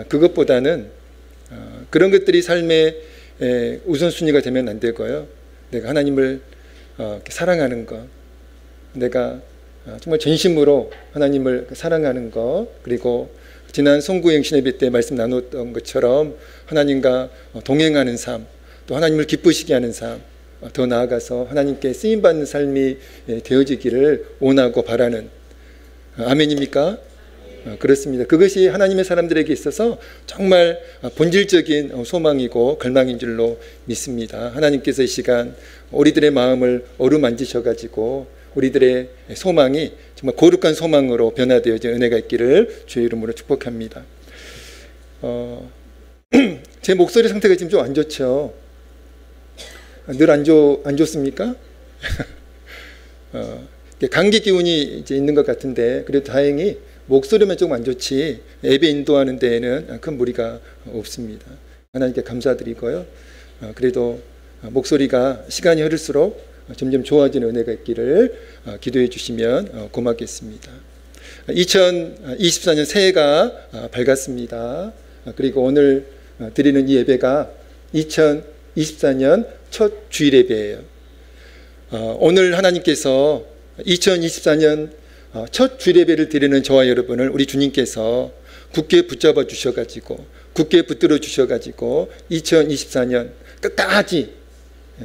그것보다는 그런 것들이 삶의 우선순위가 되면 안 되고요. 내가 하나님을 사랑하는 것, 내가 정말 전심으로 하나님을 사랑하는 것, 그리고 지난 송구행신 예배 때 말씀 나눴던 것처럼 하나님과 동행하는 삶, 또 하나님을 기쁘시게 하는 삶, 더 나아가서 하나님께 쓰임받는 삶이 되어지기를 원하고 바라는, 아멘입니까? 그렇습니다. 그것이 하나님의 사람들에게 있어서 정말 본질적인 소망이고 갈망인 줄로 믿습니다. 하나님께서 이 시간 우리들의 마음을 어루만지셔가지고 우리들의 소망이 정말 거룩한 소망으로 변화되어진 은혜가 있기를 주의 이름으로 축복합니다. 제 목소리 상태가 지금 좀 안 좋죠? 늘 안 좋습니까? 감기 기운이 이제 있는 것 같은데, 그래도 다행히 목소리만 조금 안 좋지 예배 인도하는 데에는 큰 무리가 없습니다. 하나님께 감사드리고요. 그래도 목소리가 시간이 흐를수록 점점 좋아지는 은혜가 있기를 기도해 주시면 고맙겠습니다. 2024년 새해가 밝았습니다. 그리고 오늘 드리는 이 예배가 2024년 첫 주일 예배예요. 오늘 하나님께서 2024년 첫 주일 예배를 드리는 저와 여러분을 우리 주님께서 굳게 붙잡아 주셔가지고, 굳게 붙들어 주셔가지고 2024년 끝까지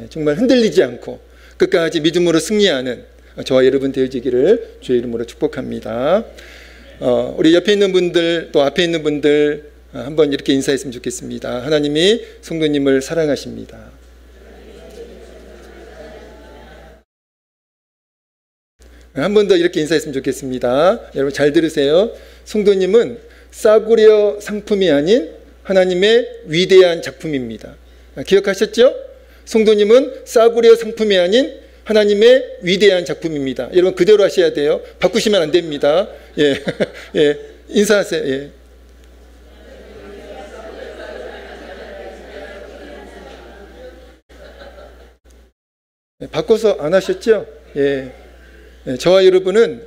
정말 흔들리지 않고 끝까지 믿음으로 승리하는 저와 여러분 되어지기를 주의 이름으로 축복합니다. 우리 옆에 있는 분들 또 앞에 있는 분들 한번 이렇게 인사했으면 좋겠습니다. 하나님이 성도님을 사랑하십니다. 한 번 더 이렇게 인사했으면 좋겠습니다. 여러분 잘 들으세요. 성도님은 싸구려 상품이 아닌 하나님의 위대한 작품입니다. 기억하셨죠? 성도님은 싸구려 상품이 아닌 하나님의 위대한 작품입니다. 여러분 그대로 하셔야 돼요. 바꾸시면 안 됩니다. 예, 예, 인사하세요. 예. 바꿔서 안 하셨죠? 예. 저와 여러분은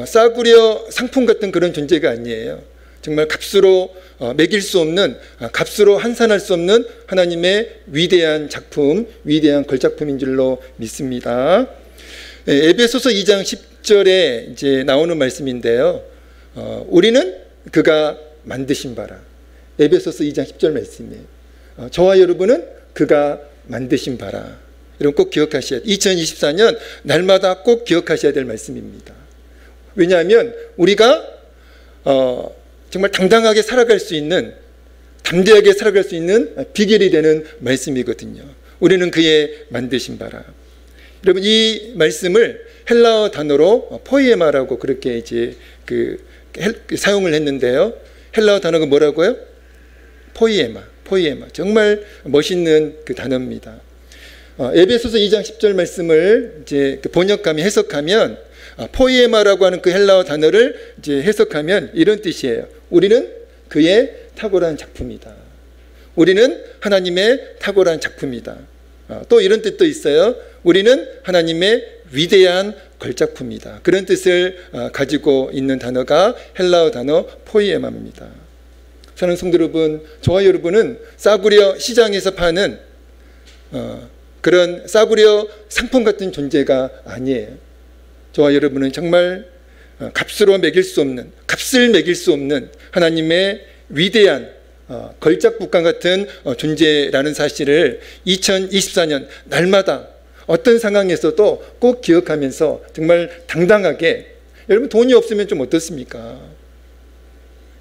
싸구려 상품 같은 그런 존재가 아니에요. 정말 값으로 매길 수 없는, 값으로 환산할 수 없는 하나님의 위대한 작품, 위대한 걸작품인 줄로 믿습니다. 에베소서 2장 10절에 이제 나오는 말씀인데요. 우리는 그가 만드신 바라. 에베소서 2장 10절 말씀이에요. 저와 여러분은 그가 만드신 바라. 여러분 꼭 기억하셔야 돼요. 2024년 날마다 꼭 기억하셔야 될 말씀입니다. 왜냐하면 우리가 정말 당당하게 살아갈 수 있는, 담대하게 살아갈 수 있는 비결이 되는 말씀이거든요. 우리는 그의 만드신 바라. 여러분 이 말씀을 헬라어 단어로 포이에마라고 그렇게 이제 사용을 했는데요. 헬라어 단어가 뭐라고요? 포이에마. 정말 멋있는 그 단어입니다. 에베소서 2장 10절 말씀을 이제 번역하면, 해석하면 포이에마라고 하는 그 헬라어 단어를 이제 해석하면 이런 뜻이에요. 우리는 그의 탁월한 작품이다. 우리는 하나님의 탁월한 작품이다. 또 이런 뜻도 있어요. 우리는 하나님의 위대한 걸작품이다. 그런 뜻을 가지고 있는 단어가 헬라어 단어 포이에마입니다. 저는 성도 여러분, 저와 여러분은 싸구려 시장에서 파는 그런 싸구려 상품 같은 존재가 아니에요. 저와 여러분은 정말 값으로 매길 수 없는, 값을 매길 수 없는 하나님의 위대한 걸작품과 같은 존재라는 사실을 2024년 날마다 어떤 상황에서도 꼭 기억하면서 정말 당당하게, 여러분 돈이 없으면 좀 어떻습니까?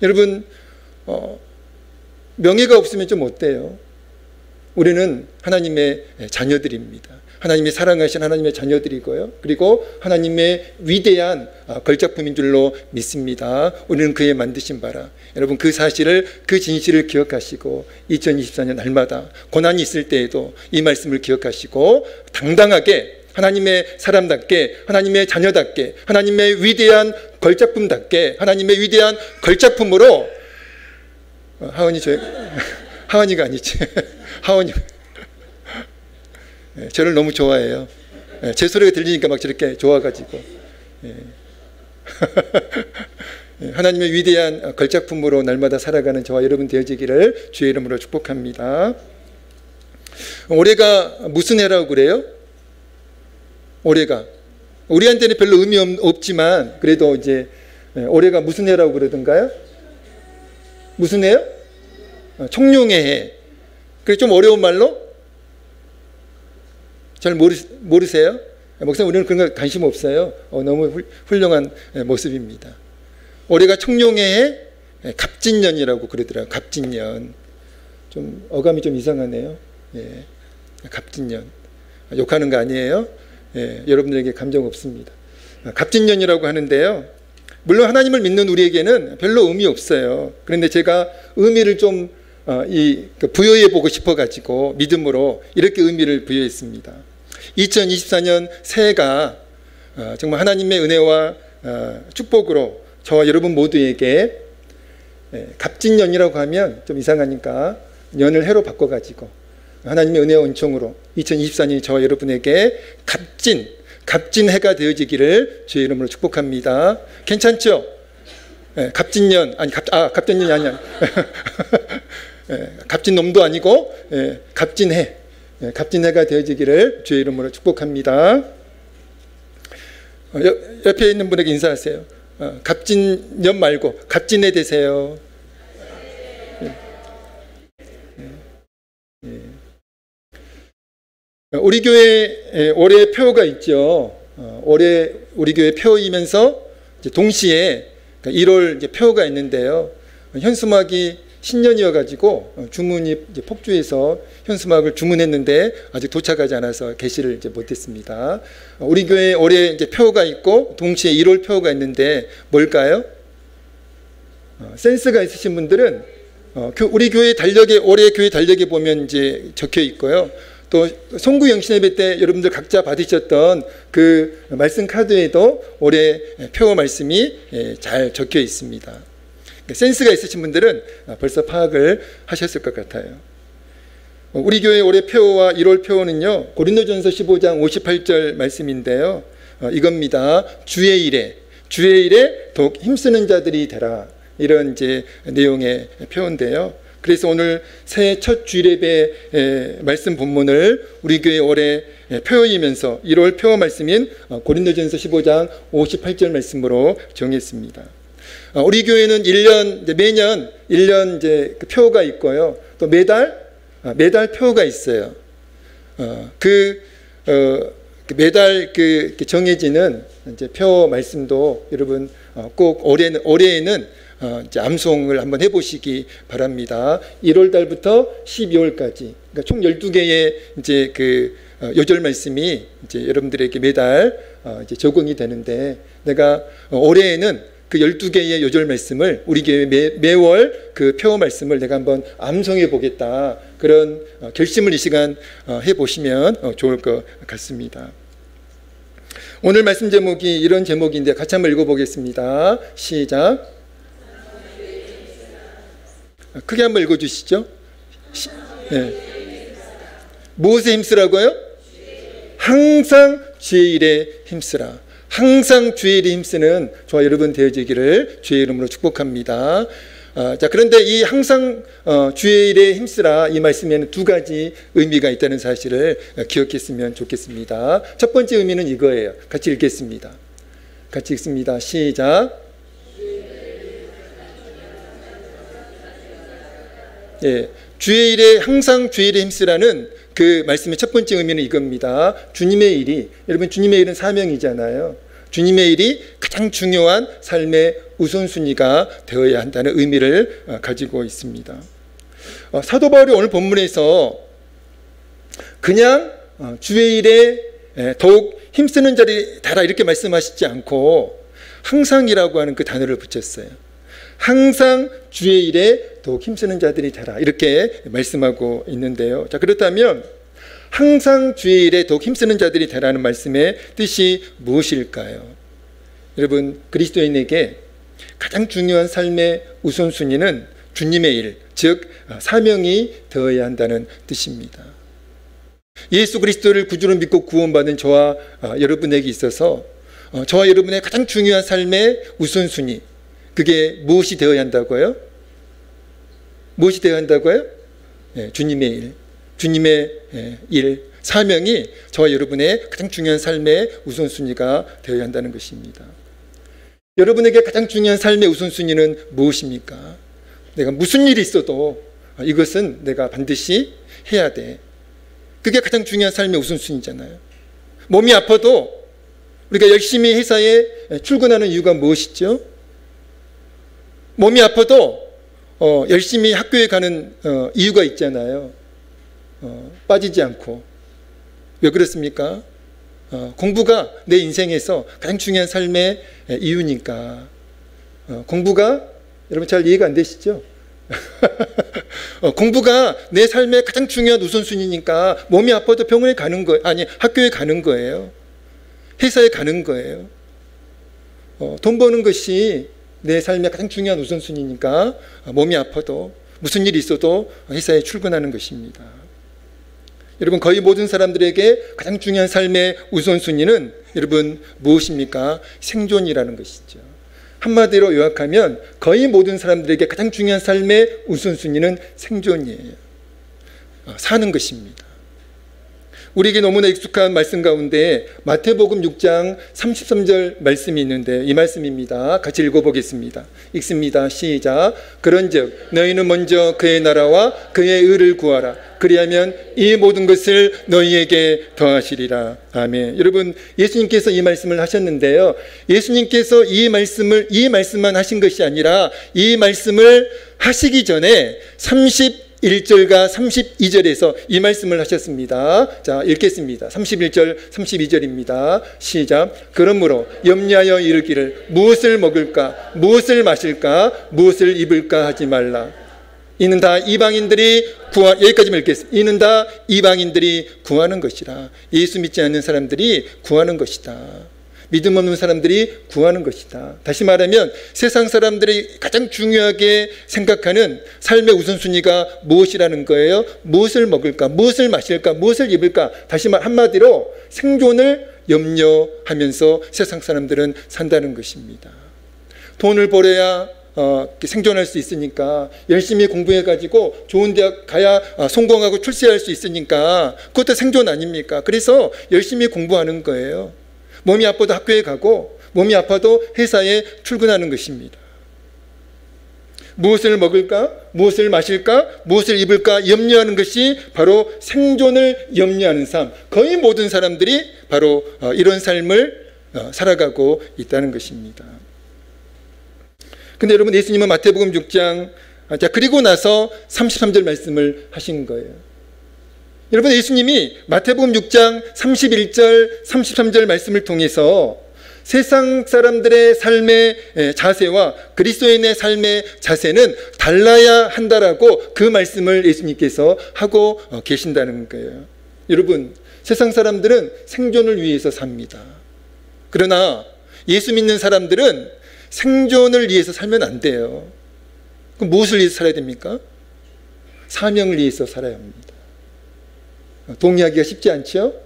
여러분 명예가 없으면 좀 어때요? 우리는 하나님의 자녀들입니다. 하나님이 사랑하신 하나님의 자녀들이고요. 그리고 하나님의 위대한 걸작품인 줄로 믿습니다. 우리는 그의 만드신 바라. 여러분 그 사실을, 그 진실을 기억하시고 2024년 날마다 고난이 있을 때에도 이 말씀을 기억하시고 당당하게 하나님의 사람답게, 하나님의 자녀답게, 하나님의 위대한 걸작품답게, 하나님의 위대한 걸작품으로 하원이가 아니지. 하원이 저를 너무 좋아해요. 제 소리가 들리니까 막 저렇게 좋아가지고 하나님의 위대한 걸작품으로 날마다 살아가는 저와 여러분 되어지기를 주의 이름으로 축복합니다. 올해가 무슨 해라고 그래요? 올해가 우리한테는 별로 의미 없지만 그래도 이제 올해가 무슨 해라고 그러던가요? 무슨 해요? 청룡의 해. 그게 좀 어려운 말로? 잘 모르세요? 목사님 우리는 그런 거 관심 없어요. 너무 훌륭한 모습입니다. 올해가 청룡의 해, 갑진년이라고 그러더라고요. 갑진년. 좀 어감이 좀 이상하네요. 예, 갑진년. 욕하는 거 아니에요? 예, 여러분들에게 감정 없습니다. 갑진년이라고 하는데요. 물론 하나님을 믿는 우리에게는 별로 의미 없어요. 그런데 제가 의미를 좀 부여해 보고 싶어가지고 믿음으로 이렇게 의미를 부여했습니다. 2024년 새해가 정말 하나님의 은혜와 축복으로 저와 여러분 모두에게 갑진년이라고 하면 좀 이상하니까 년을 해로 바꿔가지고 하나님의 은혜와 은총으로 2024년이 저와 여러분에게 값진 해가 되어지기를 주의 이름으로 축복합니다. 괜찮죠? 갑진년 갑진년이 아니야. 값진 놈도 아니고 값진 해, 값진 해가 되어지기를 주의 이름으로 축복합니다. 옆에 있는 분에게 인사하세요. 값진 년 말고 값진 해 되세요. 우리 교회 올해 표가 있죠. 올해 우리 교회 표이면서 동시에 1월 표가 있는데요. 현수막이 신년이어가지고 주문이 폭주해서 현수막을 주문했는데 아직 도착하지 않아서 게시를 못했습니다. 우리 교회 올해 표가 있고 동시에 1월 표가 있는데 뭘까요? 센스가 있으신 분들은 우리 교회 달력에 올해 교회 달력에 보면 적혀 있고요. 또 송구 영신예배 때 여러분들 각자 받으셨던 그 말씀 카드에도 올해 표 말씀이 잘 적혀 있습니다. 센스가 있으신 분들은 벌써 파악을 하셨을 것 같아요. 우리 교회 올해 표와 1월 표는요, 고린도전서 15장 58절 말씀인데요. 이겁니다. 주의 일에 더욱 힘쓰는 자들이 되라. 이런 내용의 표인데요. 그래서 오늘 새해 첫 주일예배 말씀 본문을 우리 교회 올해 표이면서 1월 표 말씀인 고린도전서 15장 58절 말씀으로 정했습니다. 우리 교회는 매년 1년 표가 있고요. 또 매달 표가 있어요. 매달 정해지는 표 말씀도 여러분 꼭 올해에는 암송을 한번 해보시기 바랍니다. 1월 달부터 12월까지, 그러니까 총 12개의 요절 말씀이 여러분들에게 매달 적용이 되는데, 내가 올해에는 그 12개의 요절 말씀을 우리 교회 매월 그 표 말씀을 내가 한번 암송해 보겠다. 그런 결심을 이 시간 해보시면 좋을 것 같습니다. 오늘 말씀 제목이 이런 제목인데 같이 한번 읽어보겠습니다. 시작. 크게 한번 읽어주시죠. 무엇에 힘쓰라고요? 항상 주의 일에 힘쓰라. 항상 주의 일에 힘쓰는 저와 여러분 되어지기를 주의 이름으로 축복합니다. 자, 그런데 이 항상 주의 일에 힘쓰라 이 말씀에는 두 가지 의미가 있다는 사실을 기억했으면 좋겠습니다. 첫 번째 의미는 이거예요. 같이 읽겠습니다. 같이 읽습니다. 시작. 주의 일에 항상 주의 일에 힘쓰라는 그 말씀의 첫 번째 의미는 이겁니다. 주님의 일이, 여러분 주님의 일은 사명이잖아요. 주님의 일이 가장 중요한 삶의 우선순위가 되어야 한다는 의미를 가지고 있습니다. 사도 바울이 오늘 본문에서 그냥 주의 일에 더욱 힘쓰는 자리 되라 이렇게 말씀하시지 않고 항상이라고 하는 그 단어를 붙였어요. 항상 주의 일에 더욱 힘쓰는 자들이 되라 이렇게 말씀하고 있는데요. 자, 그렇다면 항상 주의 일에 더욱 힘쓰는 자들이 되라는 말씀의 뜻이 무엇일까요? 여러분, 그리스도인에게 가장 중요한 삶의 우선순위는 주님의 일, 즉 사명이 되어야 한다는 뜻입니다. 예수 그리스도를 구주로 믿고 구원받은 저와 여러분에게 있어서 저와 여러분의 가장 중요한 삶의 우선순위, 그게 무엇이 되어야 한다고요? 무엇이 되어야 한다고요? 주님의 일, 주님의 일, 사명이 저와 여러분의 가장 중요한 삶의 우선순위가 되어야 한다는 것입니다. 여러분에게 가장 중요한 삶의 우선순위는 무엇입니까? 내가 무슨 일이 있어도 이것은 내가 반드시 해야 돼. 그게 가장 중요한 삶의 우선순위잖아요. 몸이 아파도 우리가 열심히 회사에 출근하는 이유가 무엇이죠? 몸이 아파도 열심히 학교에 가는 이유가 있잖아요. 빠지지 않고. 왜 그렇습니까? 공부가 내 인생에서 가장 중요한 삶의 이유니까. 공부가 여러분 잘 이해가 안 되시죠? 공부가 내 삶의 가장 중요한 우선순위니까 몸이 아파도 병원에 가는 거예요. 아니, 학교에 가는 거예요. 회사에 가는 거예요. 돈 버는 것이 내 삶의 가장 중요한 우선순위니까 몸이 아파도 무슨 일이 있어도 회사에 출근하는 것입니다. 여러분, 거의 모든 사람들에게 가장 중요한 삶의 우선순위는 여러분 무엇입니까? 생존이라는 것이죠. 한마디로 요약하면 거의 모든 사람들에게 가장 중요한 삶의 우선순위는 생존이에요. 사는 것입니다. 우리에게 너무나 익숙한 말씀 가운데 마태복음 6장 33절 말씀이 있는데 이 말씀입니다. 같이 읽어보겠습니다. 읽습니다. 시작. 그런즉 너희는 먼저 그의 나라와 그의 의를 구하라. 그리하면 이 모든 것을 너희에게 더하시리라. 아멘. 여러분, 예수님께서 이 말씀을 하셨는데요. 예수님께서 이 말씀만 하신 것이 아니라 이 말씀을 하시기 전에 31절과 32절에서 이 말씀을 하셨습니다. 자, 읽겠습니다. 31절, 32절입니다. 시작. 그러므로 염려하여 이르기를 무엇을 먹을까, 무엇을 마실까, 무엇을 입을까 하지 말라. 이는 다 이방인들이 여기까지만 읽겠습니다. 이는 다 이방인들이 구하는 것이라. 예수 믿지 않는 사람들이 구하는 것이다. 믿음 없는 사람들이 구하는 것이다. 다시 말하면 세상 사람들이 가장 중요하게 생각하는 삶의 우선순위가 무엇이라는 거예요? 무엇을 먹을까? 무엇을 마실까? 무엇을 입을까? 다시 한마디로 생존을 염려하면서 세상 사람들은 산다는 것입니다. 돈을 벌어야 생존할 수 있으니까 열심히 공부해가지고 좋은 대학 가야 성공하고 출세할 수 있으니까 그것도 생존 아닙니까? 그래서 열심히 공부하는 거예요. 몸이 아파도 학교에 가고 몸이 아파도 회사에 출근하는 것입니다. 무엇을 먹을까? 무엇을 마실까? 무엇을 입을까? 염려하는 것이 바로 생존을 염려하는 삶. 거의 모든 사람들이 바로 이런 삶을 살아가고 있다는 것입니다. 근데 여러분, 예수님은 마태복음 6장 그리고 나서 33절 말씀을 하신 거예요. 여러분, 예수님이 마태복음 6장 31절 33절 말씀을 통해서 세상 사람들의 삶의 자세와 그리스도인의 삶의 자세는 달라야 한다라고 그 말씀을 예수님께서 하고 계신다는 거예요. 여러분, 세상 사람들은 생존을 위해서 삽니다. 그러나 예수 믿는 사람들은 생존을 위해서 살면 안 돼요. 그럼 무엇을 위해서 살아야 됩니까? 사명을 위해서 살아야 합니다. 동의하기가 쉽지 않죠?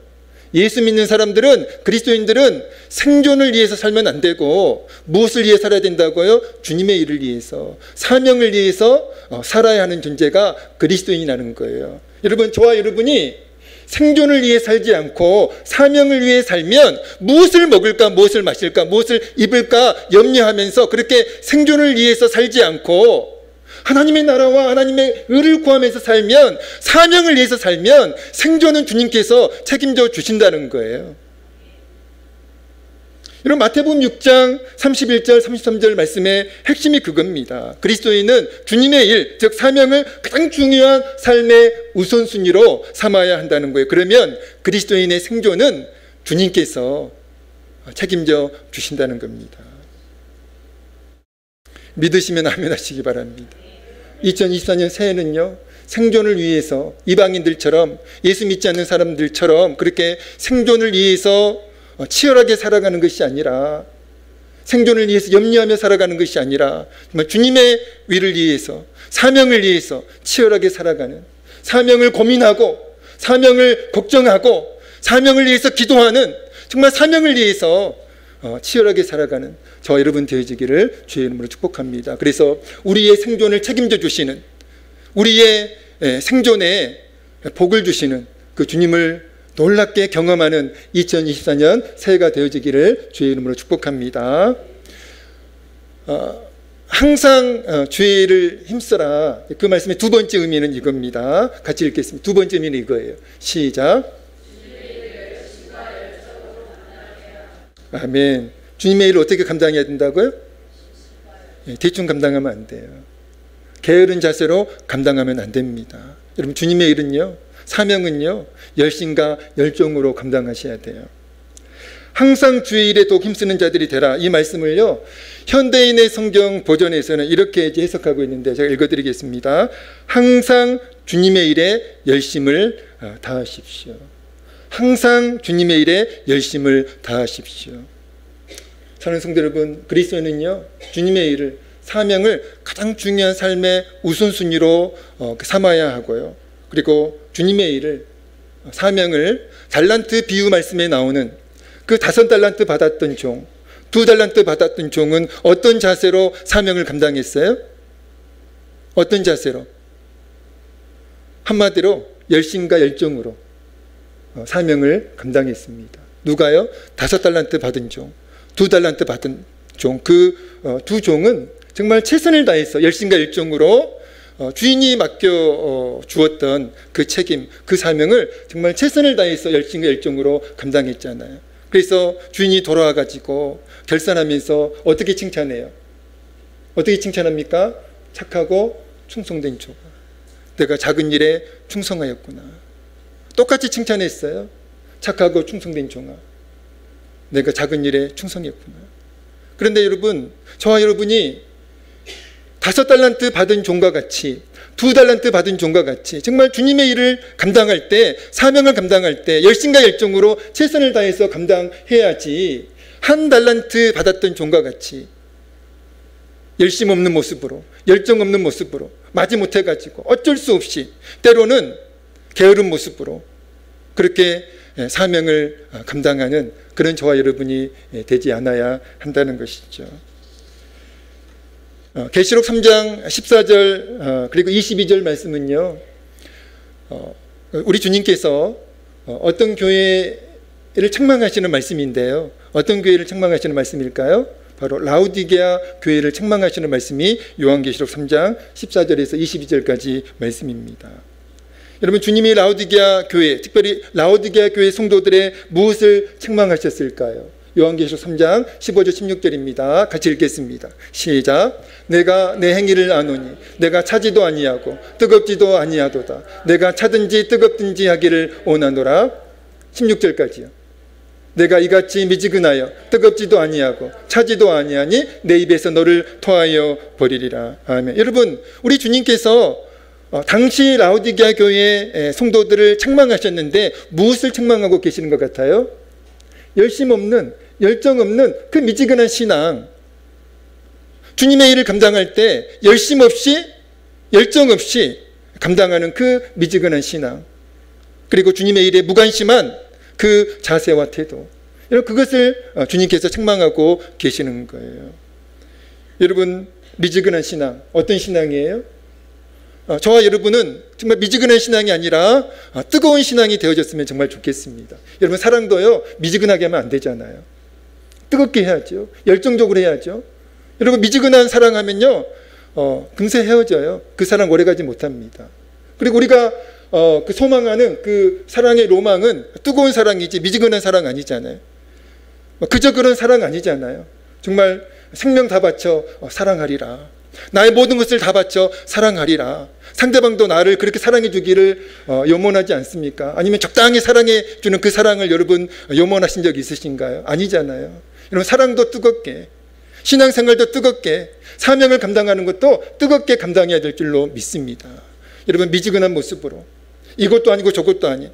예수 믿는 사람들은, 그리스도인들은 생존을 위해서 살면 안 되고 무엇을 위해 살아야 된다고요? 주님의 일을 위해서, 사명을 위해서 살아야 하는 존재가 그리스도인이라는 거예요. 여러분, 저와 여러분이 생존을 위해 살지 않고 사명을 위해 살면 무엇을 먹을까, 무엇을 마실까, 무엇을 입을까 염려하면서 그렇게 생존을 위해서 살지 않고 하나님의 나라와 하나님의 의를 구하면서 살면, 사명을 위해서 살면 생존은 주님께서 책임져 주신다는 거예요. 여러분, 마태복음 6장 31절 33절 말씀의 핵심이 그겁니다. 그리스도인은 주님의 일, 즉 사명을 가장 중요한 삶의 우선순위로 삼아야 한다는 거예요. 그러면 그리스도인의 생존은 주님께서 책임져 주신다는 겁니다. 믿으시면 아멘 하시기 바랍니다. 2024년 새해는요, 생존을 위해서 이방인들처럼, 예수 믿지 않는 사람들처럼 그렇게 생존을 위해서 치열하게 살아가는 것이 아니라, 생존을 위해서 염려하며 살아가는 것이 아니라 정말 주님의 위를 위해서, 사명을 위해서 치열하게 살아가는, 사명을 고민하고 사명을 걱정하고 사명을 위해서 기도하는, 정말 사명을 위해서 치열하게 살아가는 저와 여러분 되어지기를 주의 이름으로 축복합니다. 그래서 우리의 생존을 책임져 주시는, 우리의 생존에 복을 주시는 그 주님을 놀랍게 경험하는 2024년 새해가 되어지기를 주의 이름으로 축복합니다. 항상 주의를 힘써라. 그 말씀의 두 번째 의미는 이겁니다. 같이 읽겠습니다. 두 번째 의미는 이거예요. 시작. 아멘. 주님의 일을 어떻게 감당해야 된다고요? 대충 감당하면 안 돼요. 게으른 자세로 감당하면 안 됩니다. 여러분, 주님의 일은요, 사명은요, 열심과 열정으로 감당하셔야 돼요. 항상 주의 일에 더욱 힘쓰는 자들이 되라. 이 말씀을요, 현대인의 성경 버전에서는 이렇게 해석하고 있는데 제가 읽어드리겠습니다. 항상 주님의 일에 열심을 다하십시오. 항상 주님의 일에 열심을 다하십시오. 사랑하는 성도 여러분, 그리스도인은요, 주님의 일을, 사명을 가장 중요한 삶의 우선순위로 삼아야 하고요. 그리고 주님의 일을, 사명을 달란트 비유 말씀에 나오는 그 5달란트 받았던 종, 2달란트 받았던 종은 어떤 자세로 사명을 감당했어요? 어떤 자세로? 한마디로 열심과 열정으로 사명을 감당했습니다. 누가요? 5달란트 받은 종, 2달란트 받은 종, 그 두 종은 정말 최선을 다해서 열심과 열정으로 주인이 맡겨 주었던 그 책임, 그 사명을 정말 최선을 다해서 열심과 열정으로 감당했잖아요. 그래서 주인이 돌아와가지고 결산하면서 어떻게 칭찬해요? 어떻게 칭찬합니까? 착하고 충성된 종아, 내가 작은 일에 충성하였구나. 똑같이 칭찬했어요. 착하고 충성된 종아, 내가 작은 일에 충성했구나. 그런데 여러분, 저와 여러분이 5달란트 받은 종과 같이, 2달란트 받은 종과 같이 정말 주님의 일을 감당할 때, 사명을 감당할 때 열심과 열정으로 최선을 다해서 감당해야지, 1달란트 받았던 종과 같이 열심 없는 모습으로, 열정 없는 모습으로, 마지못해 가지고 어쩔 수 없이 때로는 게으른 모습으로 그렇게 사명을 감당하는 그런 저와 여러분이 되지 않아야 한다는 것이죠. 계시록 3장 14절 그리고 22절 말씀은요, 우리 주님께서 어떤 교회를 책망하시는 말씀인데요, 어떤 교회를 책망하시는 말씀일까요? 바로 라우디게아 교회를 책망하시는 말씀이 요한계시록 3장 14절에서 22절까지 말씀입니다. 여러분, 주님이 라우디게아 교회, 특별히 라우디게아 교회 성도들의 무엇을 책망하셨을까요? 요한계시록 3장 15절 16절입니다. 같이 읽겠습니다. 시작. 내가 내 행위를 아노니 내가 차지도 아니하고 뜨겁지도 아니하도다. 내가 차든지 뜨겁든지 하기를 원하노라. 16절까지요. 내가 이같이 미지근하여 뜨겁지도 아니하고 차지도 아니하니 내 입에서 너를 토하여 버리리라. 아멘. 여러분, 우리 주님께서 당시 라우디게아 교회의 성도들을 책망하셨는데 무엇을 책망하고 계시는 것 같아요? 열심 없는, 열정 없는 그 미지근한 신앙, 주님의 일을 감당할 때 열심 없이, 열정 없이 감당하는 그 미지근한 신앙, 그리고 주님의 일에 무관심한 그 자세와 태도, 그것을 주님께서 책망하고 계시는 거예요. 여러분, 미지근한 신앙, 어떤 신앙이에요? 저와 여러분은 정말 미지근한 신앙이 아니라 뜨거운 신앙이 되어졌으면 정말 좋겠습니다. 여러분, 사랑도요, 미지근하게 하면 안 되잖아요. 뜨겁게 해야죠. 열정적으로 해야죠. 여러분, 미지근한 사랑하면요, 금세 헤어져요. 그 사랑 오래가지 못합니다. 그리고 우리가 그 소망하는 그 사랑의 로망은 뜨거운 사랑이지 미지근한 사랑 아니잖아요. 그저 그런 사랑 아니잖아요. 정말 생명 다 바쳐 사랑하리라. 나의 모든 것을 다 바쳐 사랑하리라. 상대방도 나를 그렇게 사랑해 주기를 염원하지 않습니까? 아니면 적당히 사랑해 주는 그 사랑을 여러분 염원하신 적 있으신가요? 아니잖아요. 여러분, 사랑도 뜨겁게, 신앙생활도 뜨겁게, 사명을 감당하는 것도 뜨겁게 감당해야 될 줄로 믿습니다. 여러분, 미지근한 모습으로 이것도 아니고 저것도 아닌,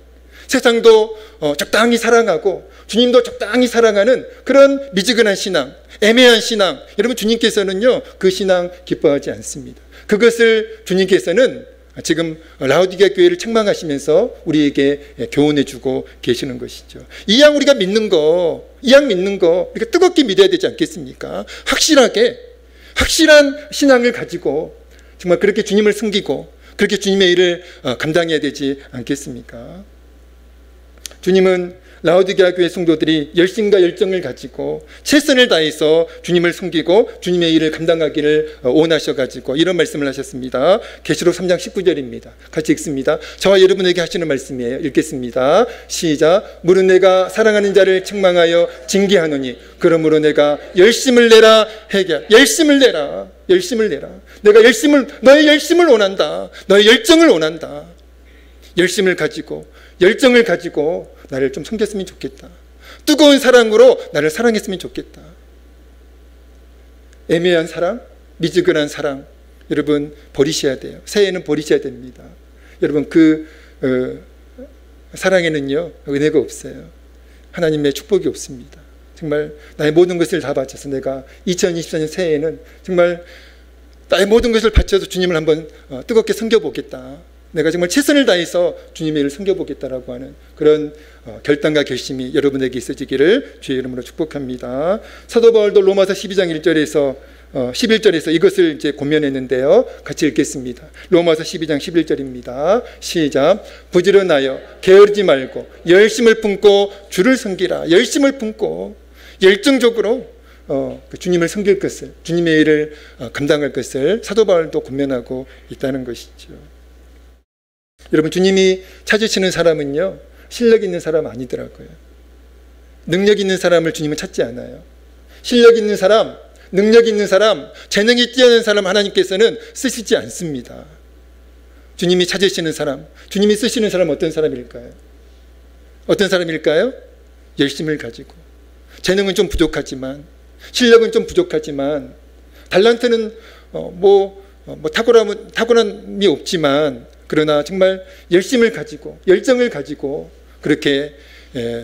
세상도 적당히 사랑하고 주님도 적당히 사랑하는 그런 미지근한 신앙, 애매한 신앙, 여러분, 주님께서는요 그 신앙 기뻐하지 않습니다. 그것을 주님께서는 지금 라오디게아 교회를 책망하시면서 우리에게 교훈해 주고 계시는 것이죠. 이 양 우리가 믿는 거, 이 양 믿는 거 우리가 뜨겁게 믿어야 되지 않겠습니까? 확실한 신앙을 가지고 정말 그렇게 주님을 섬기고 그렇게 주님의 일을 감당해야 되지 않겠습니까? 주님은 라오디게아 교회 성도들이 열심과 열정을 가지고 최선을 다해서 주님을 섬기고 주님의 일을 감당하기를 원하셔가지고 이런 말씀을 하셨습니다. 계시록 3장 19절입니다. 같이 읽습니다. 저와 여러분에게 하시는 말씀이에요. 읽겠습니다. 시작. 무릇 내가 사랑하는 자를 책망하여 징계하노니 그러므로 내가 열심을 내라 해결. 열심을 내라. 내가 너의 열심을 원한다. 너의 열정을 원한다. 열심을 가지고 열정을 가지고 나를 좀 섬겼으면 좋겠다. 뜨거운 사랑으로 나를 사랑했으면 좋겠다. 애매한 사랑, 미지근한 사랑 여러분 버리셔야 돼요. 새해에는 버리셔야 됩니다. 여러분 사랑에는요 은혜가 없어요. 하나님의 축복이 없습니다. 정말 나의 모든 것을 다 바쳐서 내가 2024년 새해에는 정말 나의 모든 것을 바쳐서 주님을 한번 뜨겁게 섬겨보겠다. 내가 정말 최선을 다해서 주님의 일을 섬겨보겠다라고 하는 그런 결단과 결심이 여러분에게 있어지기를 주의 이름으로 축복합니다. 사도 바울도 로마서 12장 1절에서 11절에서 이것을 이제 권면했는데요. 같이 읽겠습니다. 로마서 12장 11절입니다. 시작. 부지런하여 게으르지 말고 열심을 품고 주를 섬기라. 열심을 품고 열정적으로 주님을 섬길 것을, 주님의 일을 감당할 것을 사도 바울도 권면하고 있다는 것이죠. 여러분 주님이 찾으시는 사람은요 실력 있는 사람 아니더라고요. 능력 있는 사람을 주님은 찾지 않아요. 실력 있는 사람, 능력 있는 사람, 재능이 뛰어난 사람 하나님께서는 쓰시지 않습니다. 주님이 찾으시는 사람, 주님이 쓰시는 사람 어떤 사람일까요? 어떤 사람일까요? 열심을 가지고 재능은 좀 부족하지만 실력은 좀 부족하지만 달란트는 탁월함이 없지만 그러나 정말 열심을 가지고 열정을 가지고 그렇게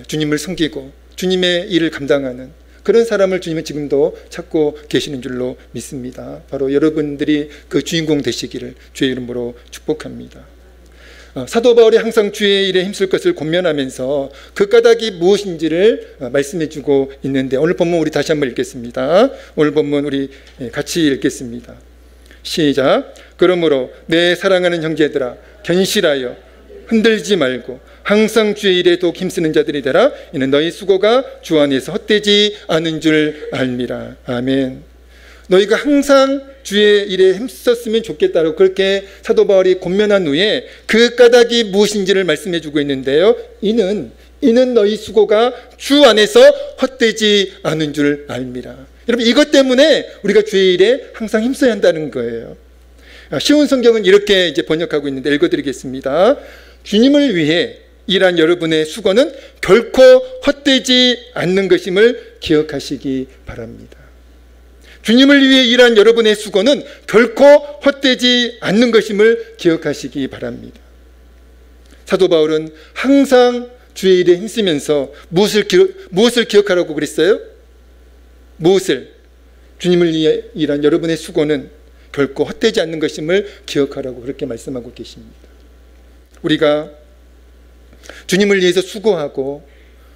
주님을 섬기고 주님의 일을 감당하는 그런 사람을 주님은 지금도 찾고 계시는 줄로 믿습니다. 바로 여러분들이 그 주인공 되시기를 주의 이름으로 축복합니다. 사도 바울이 항상 주의 일에 힘쓸 것을 권면하면서 그 까닭이 무엇인지를 말씀해 주고 있는데 오늘 본문 우리 다시 한번 읽겠습니다. 오늘 본문 우리 같이 읽겠습니다. 시작. 그러므로 내 사랑하는 형제들아 견실하여 흔들지 말고 항상 주의 일에 더욱 힘쓰는 자들이 되라. 이는 너희 수고가 주 안에서 헛되지 않은 줄 알미라. 아멘. 너희가 항상 주의 일에 힘썼으면 좋겠다고 그렇게 사도 바울이 권면한 후에 그 까닭이 무엇인지를 말씀해 주고 있는데요. 이는 너희 수고가 주 안에서 헛되지 않은 줄 알미라. 여러분 이것 때문에 우리가 주의 일에 항상 힘써야 한다는 거예요. 쉬운 성경은 이렇게 이제 번역하고 있는데 읽어드리겠습니다. 주님을 위해 일한 여러분의 수고는 결코 헛되지 않는 것임을 기억하시기 바랍니다. 주님을 위해 일한 여러분의 수고는 결코 헛되지 않는 것임을 기억하시기 바랍니다. 사도 바울은 항상 주의 일에 힘쓰면서 무엇을 기억하라고 그랬어요? 무엇을? 주님을 위해 일한 여러분의 수고는 결코 헛되지 않는 것임을 기억하라고 그렇게 말씀하고 계십니다. 우리가 주님을 위해서 수고하고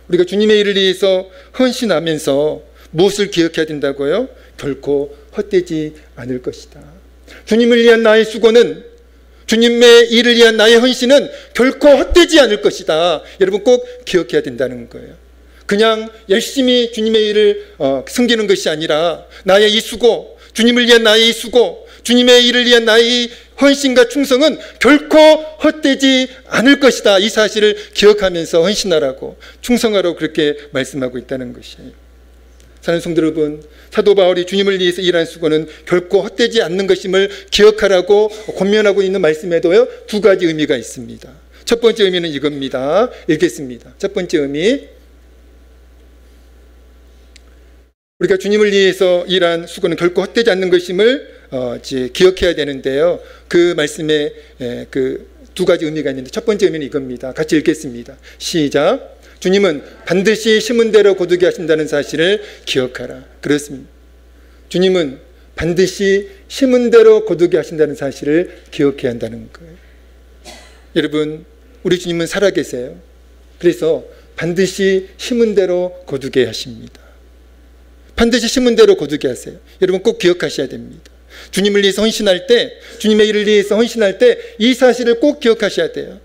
우리가 주님의 일을 위해서 헌신하면서 무엇을 기억해야 된다고요? 결코 헛되지 않을 것이다. 주님을 위한 나의 수고는 주님의 일을 위한 나의 헌신은 결코 헛되지 않을 것이다. 여러분 꼭 기억해야 된다는 거예요. 그냥 열심히 주님의 일을 섬기는 것이 아니라 나의 이 수고, 주님을 위한 나의 이 수고, 주님의 일을 위한 나의 헌신과 충성은 결코 헛되지 않을 것이다. 이 사실을 기억하면서 헌신하라고 충성하라고 그렇게 말씀하고 있다는 것이에요. 사랑하는 성도 여러분, 사도 바울이 주님을 위해서 일한 수고는 결코 헛되지 않는 것임을 기억하라고 권면하고 있는 말씀에도요 두 가지 의미가 있습니다. 첫 번째 의미는 이겁니다. 읽겠습니다. 첫 번째 의미, 우리가 주님을 위해서 일한 수고는 결코 헛되지 않는 것임을 기억해야 되는데요. 그 말씀에 그 두 가지 의미가 있는데 첫 번째 의미는 이겁니다. 같이 읽겠습니다. 시작. 주님은 반드시 심은 대로 거두게 하신다는 사실을 기억하라. 그렇습니다. 주님은 반드시 심은 대로 거두게 하신다는 사실을 기억해야 한다는 거예요. 여러분, 우리 주님은 살아계세요. 그래서 반드시 심은 대로 거두게 하십니다. 반드시 심은 대로 거두게 하세요. 여러분 꼭 기억하셔야 됩니다. 주님을 위해서 헌신할 때, 주님의 일을 위해서 헌신할 때 이 사실을 꼭 기억하셔야 돼요.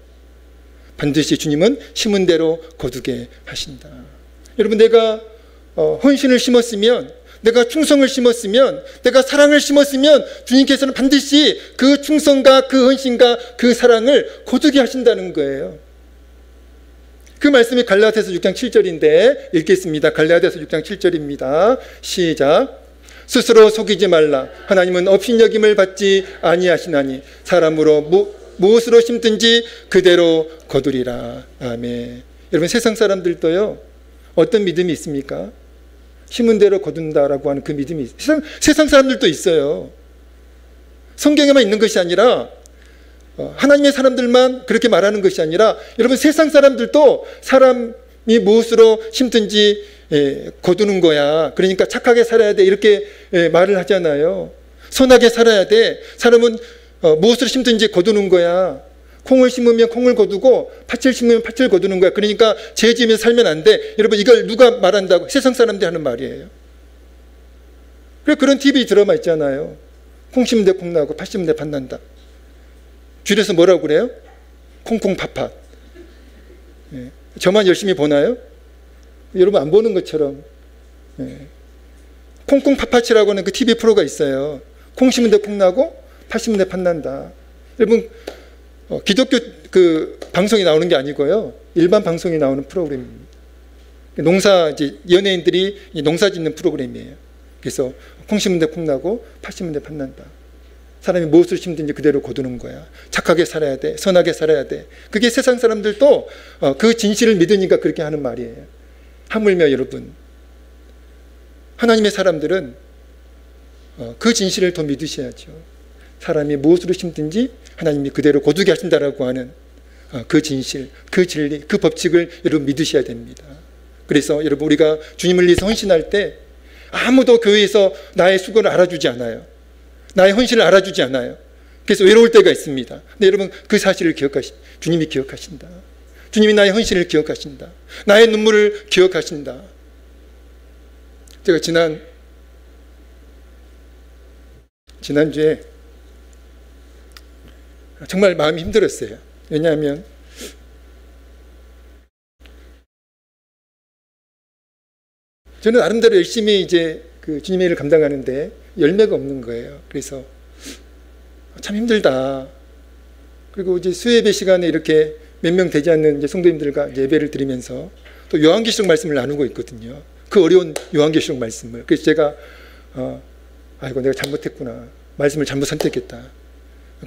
반드시 주님은 심은 대로 거두게 하신다. 여러분, 내가 헌신을 심었으면, 내가 충성을 심었으면, 내가 사랑을 심었으면 주님께서는 반드시 그 충성과 그 헌신과 그 사랑을 거두게 하신다는 거예요. 그 말씀이 갈라디아서 6장 7절인데 읽겠습니다. 갈라디아서 6장 7절입니다. 시작. 스스로 속이지 말라. 하나님은 업신여김을 받지 아니하시나니 사람으로 무엇으로 심든지 그대로 거두리라. 아멘. 여러분, 세상 사람들도요, 어떤 믿음이 있습니까? 심은 대로 거둔다라고 하는 그 믿음이 있어요. 세상 사람들도 있어요. 성경에만 있는 것이 아니라 하나님의 사람들만 그렇게 말하는 것이 아니라 여러분, 세상 사람들도 사람이 무엇으로 심든지 거두는 거야. 그러니까 착하게 살아야 돼. 이렇게 말을 하잖아요. 선하게 살아야 돼. 사람은 무엇으로 심든지 거두는 거야. 콩을 심으면 콩을 거두고 팥을 심으면 팥을 거두는 거야. 그러니까 죄 지으면서 살면 안 돼. 여러분, 이걸 누가 말한다고? 세상 사람들이 하는 말이에요. 그런 TV 드라마 있잖아요. 콩 심은 데 콩 나고 팥 심은 데 팥 난다. 줄여서 뭐라고 그래요? 콩콩 팥팥. 저만 열심히 보나요? 여러분 안 보는 것처럼. 콩콩 팥팥이라고 하는 그 TV 프로가 있어요. 콩 심은 데 콩 나고 팥 심은 데 팥 난다. 여러분, 기독교 그 방송이 나오는 게 아니고요, 일반 방송이 나오는 프로그램입니다. 이제 연예인들이 농사 짓는 프로그램이에요. 그래서 콩 심은 데 콩 나고 팥 심은 데 팥 난다. 사람이 무엇을 심든지 그대로 거두는 거야. 착하게 살아야 돼. 선하게 살아야 돼. 그게 세상 사람들도 그 진실을 믿으니까 그렇게 하는 말이에요. 하물며 여러분, 하나님의 사람들은 그 진실을 더 믿으셔야죠. 사람이 무엇으로 심든지 하나님이 그대로 거두게 하신다라고 하는 그 진실, 그 진리, 그 법칙을 여러분 믿으셔야 됩니다. 그래서 여러분, 우리가 주님을 위해서 헌신할 때 아무도 교회에서 나의 수고를 알아주지 않아요. 나의 헌신을 알아주지 않아요. 그래서 외로울 때가 있습니다. 근데 여러분, 그 사실을 주님이 기억하신다. 주님이 나의 헌신을 기억하신다. 나의 눈물을 기억하신다. 제가 지난주에 정말 마음이 힘들었어요. 왜냐하면 저는 나름대로 열심히 이제 그 주님의 일을 감당하는데 열매가 없는 거예요. 그래서 참 힘들다. 그리고 이제 수예배 시간에 이렇게 몇 명 되지 않는 이제 성도님들과 예배를 드리면서 또 요한계시록 말씀을 나누고 있거든요. 그 어려운 요한계시록 말씀을. 그래서 제가 아이고, 내가 잘못했구나. 말씀을 잘못 선택했다.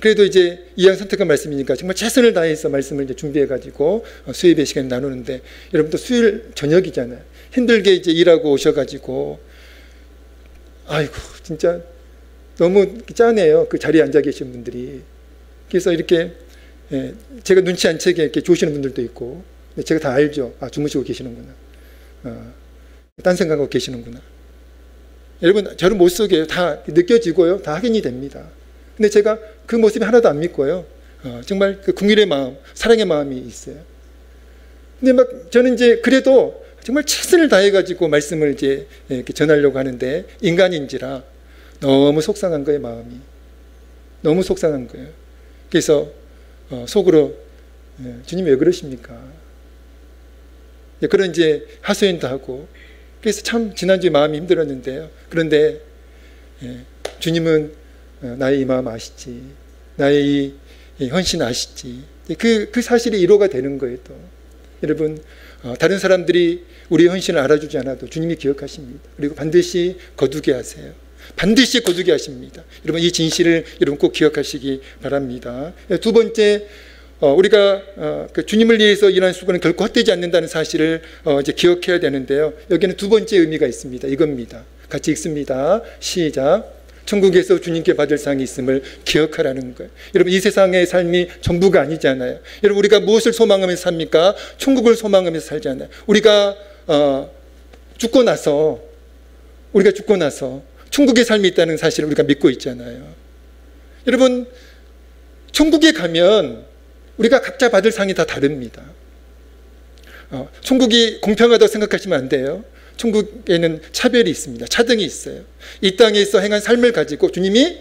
그래도 이제 이왕 선택한 말씀이니까 정말 최선을 다해서 말씀을 이제 준비해가지고 수요일의 시간에 나누는데, 여러분 또 수요일 저녁이잖아요. 힘들게 이제 일하고 오셔가지고 아이고 진짜 너무 짠해요. 그 자리에 앉아 계신 분들이. 그래서 이렇게 제가 눈치 안 채게 이렇게 주시는 분들도 있고, 제가 다 알죠. 아, 주무시고 계시는구나. 딴 생각하고 계시는구나. 여러분, 저를 못 속여요. 다 느껴지고요. 다 확인이 됩니다. 근데 제가 그 모습이 하나도 안 믿고요. 정말 그 긍휼의 마음, 사랑의 마음이 있어요. 근데 막 저는 이제 그래도 정말 최선을 다해가지고 말씀을 이제 이렇게 전하려고 하는데, 인간인지라 너무 속상한 거예요, 마음이. 너무 속상한 거예요. 그래서 속으로 주님 왜 그러십니까? 그런 이제 하소연도 하고, 그래서 참 지난주에 마음이 힘들었는데요. 그런데 주님은 나의 이 마음 아시지, 나의 이 헌신 아시지. 그 사실이 위로가 되는 거예요. 또 여러분, 다른 사람들이 우리의 헌신을 알아주지 않아도 주님이 기억하십니다. 그리고 반드시 거두게 하세요. 반드시 거두게 하십니다. 여러분, 이 진실을 여러분 꼭 기억하시기 바랍니다. 두 번째, 우리가 그 주님을 위해서 일하는 수고는 결코 헛되지 않는다는 사실을 이제 기억해야 되는데요. 여기는 두 번째 의미가 있습니다. 이겁니다. 같이 읽습니다. 시작. 천국에서 주님께 받을 상이 있음을 기억하라는 거예요. 여러분, 이 세상의 삶이 전부가 아니잖아요. 여러분, 우리가 무엇을 소망하면서 삽니까? 천국을 소망하면서 살잖아요. 우리가 죽고 나서 천국의 삶이 있다는 사실을 우리가 믿고 있잖아요. 여러분, 천국에 가면 우리가 각자 받을 상이 다 다릅니다. 천국이 공평하다고 생각하시면 안 돼요. 천국에는 차별이 있습니다. 차등이 있어요. 이 땅에서 행한 삶을 가지고 주님이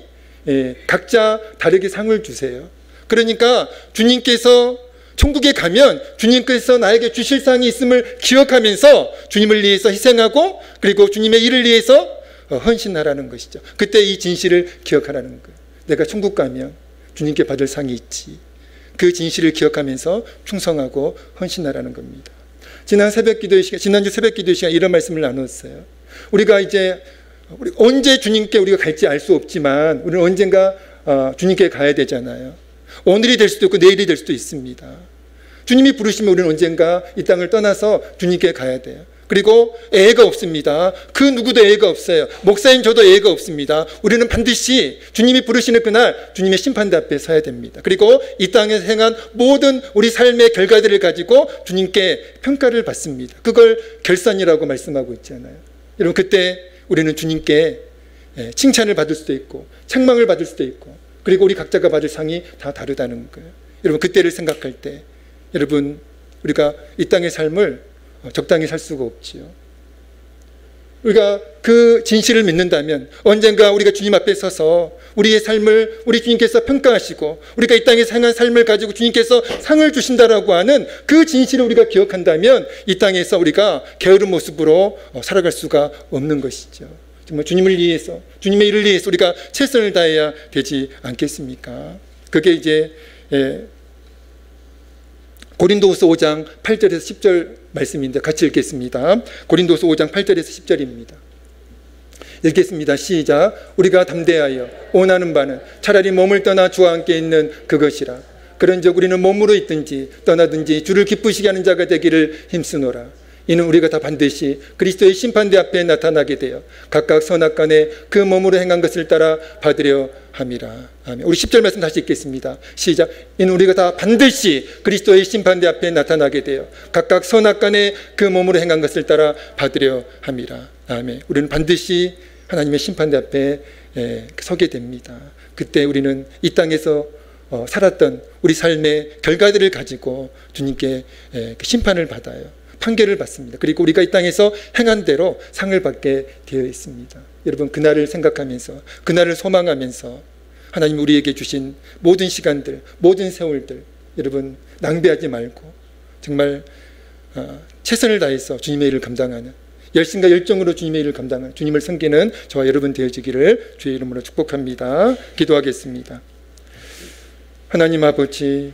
각자 다르게 상을 주세요. 그러니까 주님께서 천국에 가면 주님께서 나에게 주실 상이 있음을 기억하면서 주님을 위해서 희생하고 그리고 주님의 일을 위해서 헌신하라는 것이죠. 그때 이 진실을 기억하라는 거예요. 내가 천국 가면 주님께 받을 상이 있지. 그 진실을 기억하면서 충성하고 헌신하라는 겁니다. 지난주 새벽 기도의 시간 이런 말씀을 나눴어요. 우리가 이제 언제 주님께 우리가 갈지 알 수 없지만 우리는 언젠가 주님께 가야 되잖아요. 오늘이 될 수도 있고 내일이 될 수도 있습니다. 주님이 부르시면 우리는 언젠가 이 땅을 떠나서 주님께 가야 돼요. 그리고 애가 없습니다. 그 누구도 애가 없어요. 목사님 저도 애가 없습니다. 우리는 반드시 주님이 부르시는 그날 주님의 심판대 앞에 서야 됩니다. 그리고 이 땅에서 행한 모든 우리 삶의 결과들을 가지고 주님께 평가를 받습니다. 그걸 결산이라고 말씀하고 있잖아요. 여러분 그때 우리는 주님께 칭찬을 받을 수도 있고 책망을 받을 수도 있고 그리고 우리 각자가 받을 상이 다 다르다는 거예요. 여러분 그때를 생각할 때 여러분 우리가 이 땅의 삶을 적당히 살 수가 없지요. 우리가 그 진실을 믿는다면 언젠가 우리가 주님 앞에 서서 우리의 삶을 우리 주님께서 평가하시고 우리가 이 땅에서 행한 삶을 가지고 주님께서 상을 주신다라고 하는 그 진실을 우리가 기억한다면 이 땅에서 우리가 게으른 모습으로 살아갈 수가 없는 것이죠. 정말 주님을 위해서 주님의 일을 위해서 우리가 최선을 다해야 되지 않겠습니까? 그게 이제 고린도후서 5장 8절에서 10절 말씀인데 같이 읽겠습니다. 고린도후서 5장 8절에서 10절입니다. 읽겠습니다. 시작. 우리가 담대하여 원하는 바는 차라리 몸을 떠나 주와 함께 있는 그것이라. 그런즉 우리는 몸으로 있든지 떠나든지 주를 기쁘시게 하는 자가 되기를 힘쓰노라. 이는 우리가 다 반드시 그리스도의 심판대 앞에 나타나게 되어 각각 선악간에 그 몸으로 행한 것을 따라 받으려 함이라. 아멘. 우리 10절 말씀 다시 읽겠습니다. 시작. 이는 우리가 다 반드시 그리스도의 심판대 앞에 나타나게 되어 각각 선악간에 그 몸으로 행한 것을 따라 받으려 함이라. 아멘. 우리는 반드시 하나님의 심판대 앞에 서게 됩니다. 그때 우리는 이 땅에서 살았던 우리 삶의 결과들을 가지고 주님께 심판을 받아요. 판결을 받습니다. 그리고 우리가 이 땅에서 행한 대로 상을 받게 되어 있습니다. 여러분 그날을 생각하면서 그날을 소망하면서 하나님 우리에게 주신 모든 시간들 모든 세월들 여러분 낭비하지 말고 정말 최선을 다해서 주님의 일을 감당하는 열심과 열정으로 주님의 일을 감당하는 주님을 섬기는 저와 여러분 되어지기를 주의 이름으로 축복합니다. 기도하겠습니다. 하나님 아버지